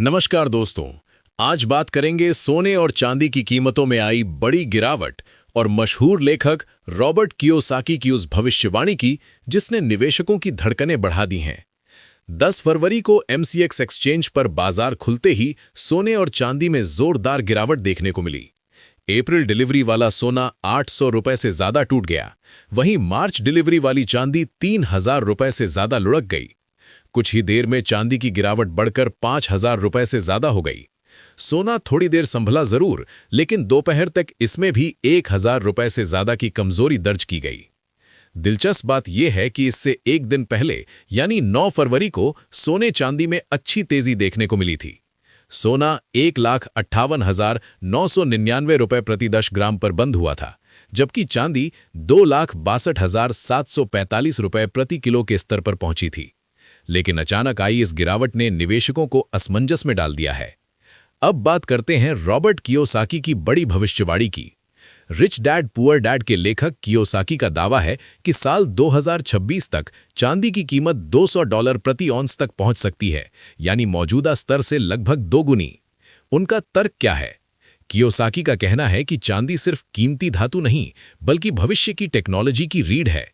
नमस्कार दोस्तों। आज बात करेंगे सोने और चांदी की कीमतों में आई बड़ी गिरावट और मशहूर लेखक रॉबर्ट कियोसाकी की उस भविष्यवाणी की जिसने निवेशकों की धड़कनें बढ़ा दी हैं। 10 फरवरी को एमसीएक्स एक्सचेंज पर बाजार खुलते ही सोने और चांदी में जोरदार गिरावट देखने को मिली। अप्रैल डिलीवरी वाला सोना 800 रुपए से ज्यादा टूट गया, वहीं मार्च डिलीवरी वाली चांदी 3000 रुपए से ज्यादा लुढ़क गई। कुछ ही देर में चांदी की गिरावट बढ़कर 5000 रुपए से ज्यादा हो गई। सोना थोड़ी देर संभला जरूर, लेकिन दोपहर तक इसमें भी 1000 रुपए से ज्यादा की कमजोरी दर्ज की गई। दिलचस्प बात यह है कि इससे एक दिन पहले यानी 9 फरवरी को सोने चांदी में अच्छी तेजी देखने को मिली थी। सोना 1,58,999 रुपए प्रति 10 ग्राम पर बंद हुआ था, जबकि चांदी 2,62,745 रुपए प्रति किलो के स्तर पर पहुंची थी। लेकिन अचानक आई इस गिरावट ने निवेशकों को असमंजस में डाल दिया है। अब बात करते हैं रॉबर्ट कियोसाकी की बड़ी भविष्यवाणी की। रिच डैड पुअर डैड के लेखक कियोसाकी का दावा है कि साल 2026 तक चांदी की कीमत $200 प्रति औंस तक पहुंच सकती है, यानी मौजूदा स्तर से लगभग दोगुनी। उनका तर्क क्या है? कियोसाकी का कहना है कि चांदी सिर्फ कीमती धातु नहीं, बल्कि भविष्य की टेक्नोलॉजी की रीढ़ है।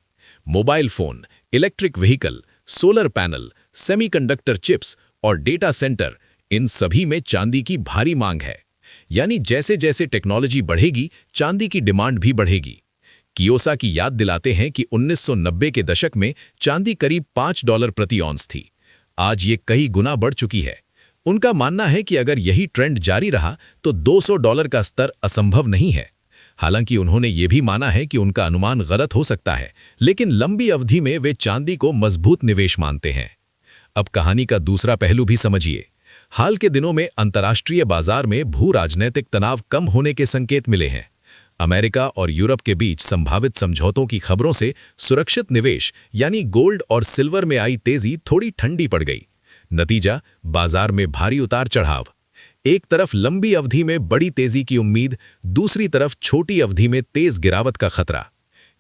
Mobile phone, electric vehicle, solar panel, semiconductor chips और डेटा सेंटर, इन सभी में चांदी की भारी मांग है। यानी जैसे जैसे टेक्नोलॉजी बढ़ेगी, चांदी की डिमांड भी बढ़ेगी। कियोसाकी याद दिलाते हैं कि 1990 के दशक में चांदी करीब $5 प्रति औंस थी। आज ये कई गुना बढ़ चुकी है। उनका मानना है कि अगर यही ट्रेंड जारी रहा तो $200 का स्तर असंभव नहीं है। हालांकि उन्होंने ये भी माना है कि उनका अनुमान गलत हो सकता है, लेकिन लंबी अवधि में वे चांदी को मजबूत निवेश मानते हैं। अब कहानी का दूसरा पहलू भी समझिए। हाल के दिनों में अंतर्राष्ट्रीय बाजार में भू राजनीतिक तनाव कम होने के संकेत मिले हैं। अमेरिका और यूरोप के बीच संभावित समझौतों की खबरों से सुरक्षित निवेश यानी गोल्ड और सिल्वर में आई तेजी थोड़ी ठंडी पड़ गई। नतीजा, बाजार में भारी उतार चढ़ाव। एक तरफ लंबी अवधि में बड़ी तेजी की उम्मीद, दूसरी तरफ छोटी अवधि में तेज गिरावट का खतरा।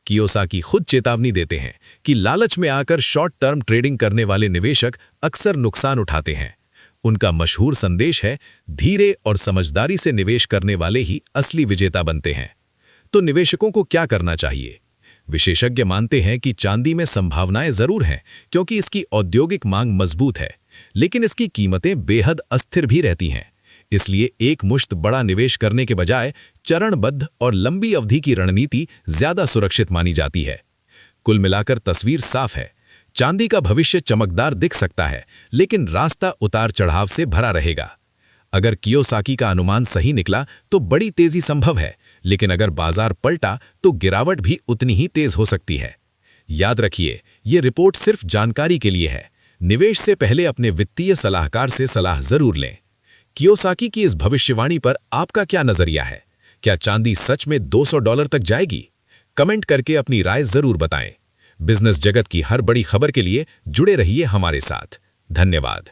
कियोसाकी खुद चेतावनी देते हैं कि लालच में आकर शॉर्ट टर्म ट्रेडिंग करने वाले निवेशक अक्सर नुकसान उठाते हैं। उनका मशहूर संदेश है, धीरे और समझदारी से निवेश करने वाले ही असली विजेता बनते हैं। तो निवेशकों को क्या करना चाहिए? विशेषज्ञ मानते हैं कि चांदी में संभावनाएं जरूर हैं, क्योंकि इसकी औद्योगिक मांग मजबूत है, लेकिन इसकी कीमतें बेहद अस्थिर भी रहती हैं। इसलिए एक मुश्त बड़ा निवेश करने के बजाय चरणबद्ध और लंबी अवधि की रणनीति ज्यादा सुरक्षित मानी जाती है। कुल मिलाकर तस्वीर साफ है। चांदी का भविष्य चमकदार दिख सकता है, लेकिन रास्ता उतार चढ़ाव से भरा रहेगा। अगर कियोसाकी का अनुमान सही निकला तो बड़ी तेजी संभव है, लेकिन अगर बाजार पलटा तो गिरावट भी उतनी ही तेज हो सकती है। याद रखिए, ये रिपोर्ट सिर्फ जानकारी के लिए है। निवेश से पहले अपने वित्तीय सलाहकार से सलाह जरूर लें। कियोसाकी की इस भविष्यवाणी पर आपका क्या नजरिया है? क्या चांदी सच में $200 तक जाएगी? कमेंट करके अपनी राय जरूर बताएं। बिजनेस जगत की हर बड़ी खबर के लिए जुड़े रहिए हमारे साथ। धन्यवाद।